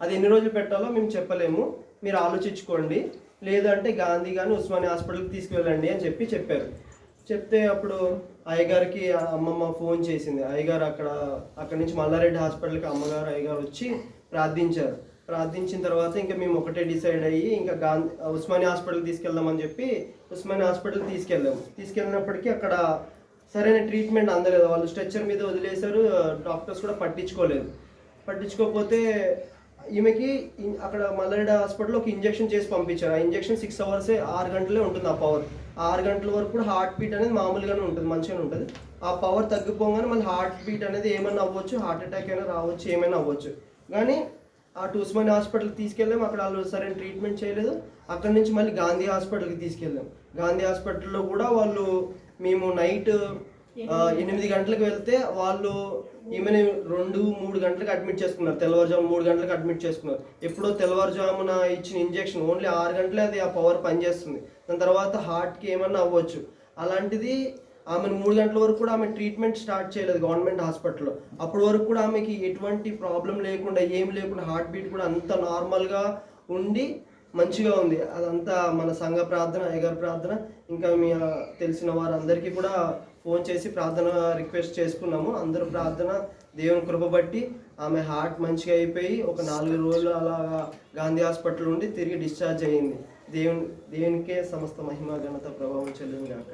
అది ఎన్ని రోజులు పెట్టాలో మేము చెప్పలేము, మీరు ఆలోచించుకోండి, లేదంటే గాంధీ కానీ ఉస్మానియా హాస్పిటల్కి తీసుకువెళ్ళండి అని చెప్పారు. చెప్తే అప్పుడు అయ్యగారికి అమ్మమ్మ ఫోన్ చేసింది. అయ్యగారు అక్కడి నుంచి మల్లారెడ్డి హాస్పిటల్కి అమ్మగారు అయ్యగారు వచ్చి ప్రార్థించారు. ప్రార్థించిన తర్వాత ఇంకా మేము ఒకటే డిసైడ్ అయ్యి ఇంకా ఉస్మానియా హాస్పిటల్కి తీసుకెళ్దామని చెప్పి ఉస్మానియా హాస్పిటల్కి తీసుకెళ్ళినప్పటికీ అక్కడ సరైన ట్రీట్మెంట్ అందలేదు. వాళ్ళు స్ట్రెచ్చర్ మీద వదిలేశారు, డాక్టర్స్ కూడా పట్టించుకోకపోతే ఈమెకి అక్కడ మల్లారెడ్డి హాస్పిటల్లో ఒక ఇంజెక్షన్ చేసి పంపించారు. ఆ ఇంజెక్షన్ 6 hours 6 గంటలే ఉంటుంది ఆ పవర్. 6 గంటల వరకు కూడా హార్ట్ బీట్ అనేది మామూలుగానే ఉంటుంది, మంచిగానే ఉంటుంది. ఆ పవర్ తగ్గిపోగానే మళ్ళీ హార్ట్ బీట్ అనేది ఏమైనా అవ్వచ్చు, హార్ట్ అటాక్ అయినా రావచ్చు, ఏమైనా అవ్వచ్చు. కానీ అటు ఉస్మానియా హాస్పిటల్కి తీసుకెళ్ళాం, అక్కడ వాళ్ళు సరైన ట్రీట్మెంట్ చేయలేదు. అక్కడి నుంచి మళ్ళీ గాంధీ హాస్పిటల్కి తీసుకెళ్ళాం. గాంధీ హాస్పిటల్లో కూడా మేము నైట్ 8 గంటలకు వెళ్తే వాళ్ళు ఈమెను 2-3 గంటలకు అడ్మిట్ చేసుకున్నారు. తెల్లవారుజాము 3 గంటలకు అడ్మిట్ చేసుకున్నారు. ఎప్పుడో తెల్లవారుజామున ఇచ్చిన ఇంజెక్షన్ ఓన్లీ 6 గంటలే అది ఆ పవర్ పనిచేస్తుంది. దాని తర్వాత హార్ట్కి ఏమన్నా అవ్వచ్చు. అలాంటిది ఆమెను 3 గంటల వరకు కూడా ఆమె ట్రీట్మెంట్ స్టార్ట్ చేయలేదు గవర్నమెంట్ హాస్పిటల్లో. అప్పటి వరకు కూడా ఆమెకి ఎటువంటి ప్రాబ్లం లేకుండా, ఏం లేకుండా, హార్ట్ బీట్ కూడా అంత నార్మల్గా ఉండి మంచిగా ఉంది. అదంతా మన సంఘ ప్రార్థన, అయ్యగారి ప్రార్థన, ఇంకా మీ తెలిసిన వారందరికీ కూడా ఫోన్ చేసి ప్రార్థన రిక్వెస్ట్ చేసుకున్నాము. అందరూ ప్రార్థన, దేవుని కృప బట్టి ఆమె హార్ట్ మంచిగా అయిపోయి ఒక 4 రోజులు అలాగా గాంధీ హాస్పిటల్ ఉండి తిరిగి డిశ్చార్జ్ అయ్యింది. దేవునికే సమస్త మహిమ ఘనత ప్రభావం చెల్లింది కాక.